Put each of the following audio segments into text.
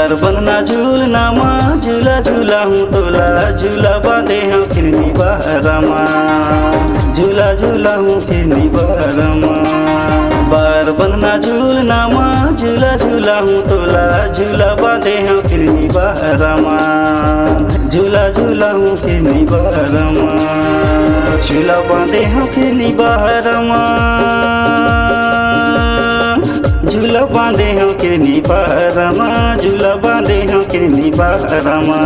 बार बंधना झूलना माँ झूला झूला हूँ तोला झूला बांधे हम फिरनी बहरमा झूला झूला हूँ फिरनी बहरमा बार बंधना झूलना माँ झूला झूला हूँ तोला झूला बांधे हम फिरनी बहरमा झूला झूला हूँ फिरनी बहरमा झूला बांधे हम फिरनी बहरमा झूला बांधे हम किरनी बहरमा झूला बांधे हम किरनी बहरमा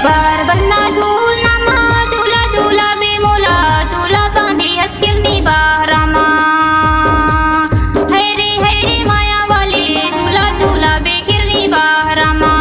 बार बंधना झूलना माँ झूला झूला बेमोला झूला बांधे हंस किरनी बहरमा है रे माया वाले झूला झूला बे किरनी बहरमा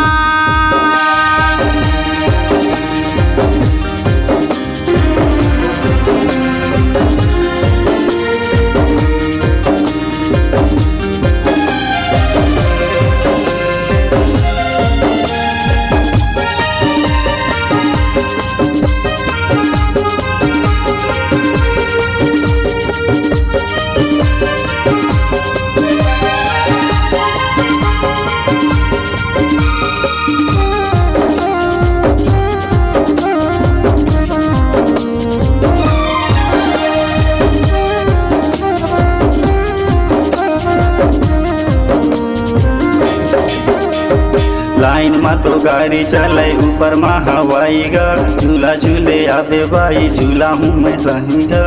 लाइन में तो गाड़ी चले ऊपर में हवाई गा झूला झूले आबे बाई झूला हूँ मैं सही गा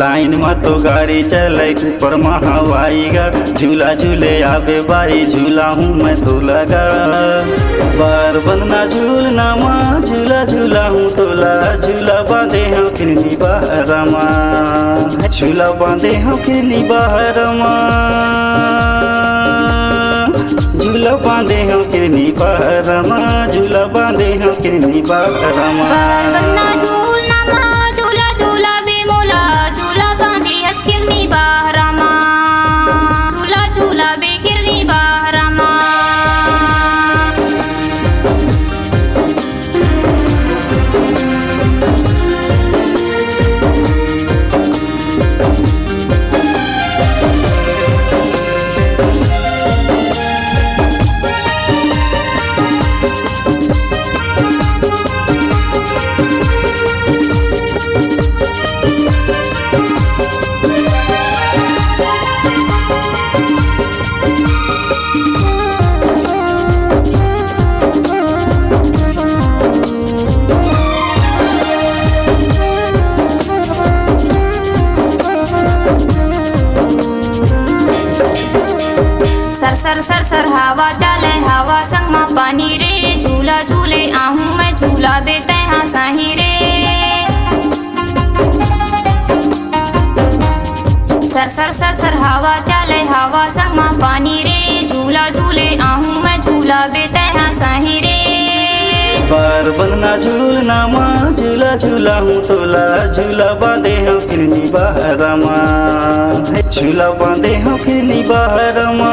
लाइन में तो गाड़ी चले ऊपर में हवाई गा झूला झूले आबे बाई झूला हूँ मैं तो लगा बार बंधना झूलना माँ झूला झूला हूँ तोला झूला बांधे हम फिरनी बहरमा झूला बांधे हम फिरनी बहरमा झूला बांधे हम फिरनी बहरमा झूला बांधे हम फिरनी बहरमा बंधना झूलना माँ झूला झूला बेमोला झूला बांधे हंस किरनी बहरमा झूला झूला बे किरनी बहरमा सर सर सर हवा चले हवा संग में पानी रे झूला झूले आहूँ मैं झूला बेते हाँ साही रे सर सर सर सर हवा चले हवा संग में पानी रे झूला झूले आहूँ मैं झूला बेते हाँ साही रे बार बंधना झूलना माँ झूला झूला हूँ तोला झूला बांधे हम फिरनी बहरमा झूला बांधे हम फिरनी बहरमा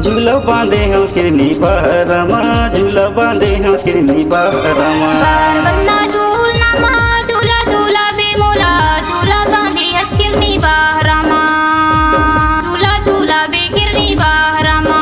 झूला बांधे हम फिरनी बहरमा झूला बांधे हम फिरनी बहरमा बार बंधना झूलना माँ झूला झूला बेमोला झूला बांधे हंस किरनी बहरमा झूला झूला बे किरनी बहरमा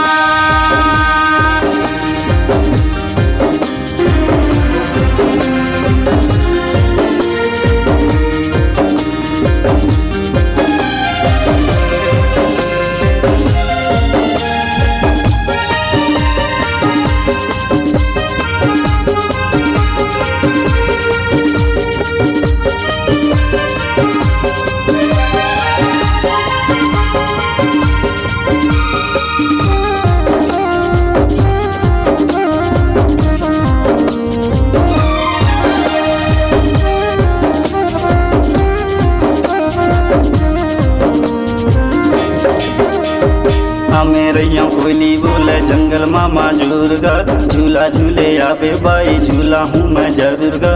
रैया कोयली बोले जंगल मामा जुर्गा झूला झूले आबे बाई झूला हूँ मैं जरूर गा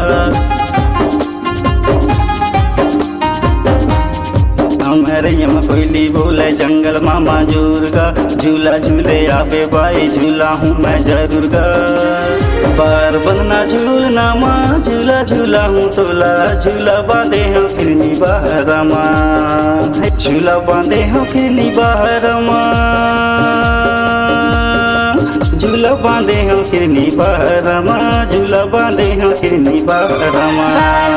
हमारे यहाँ कोयली बोले जंगल मामा जुर्गा, झूला झूले आबे बाई झूला हूँ मैं जरूर गा। बार बंधना झूलना माँ झूला झूला हूँ तोला, झूला बांधे हो फिरनी बाहर माँ, झूला बांधे हो फिरनी बाहर माँ, झूला बांधे हो फिरनी बाहर माँ, झूला बांधे हो फिरनी बाहर माँ।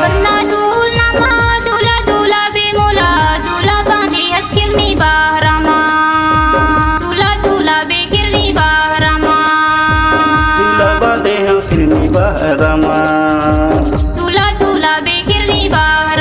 बन्ना झूलना माँ झूला झूला बे मोला, झूला बांधे हस किरनी बाहर माँ, झूला झूला बे किरनी बाहर माँ, झूला बांधे हो फिरनी बाहर माँ, झूला झूला बे किरनी बाहर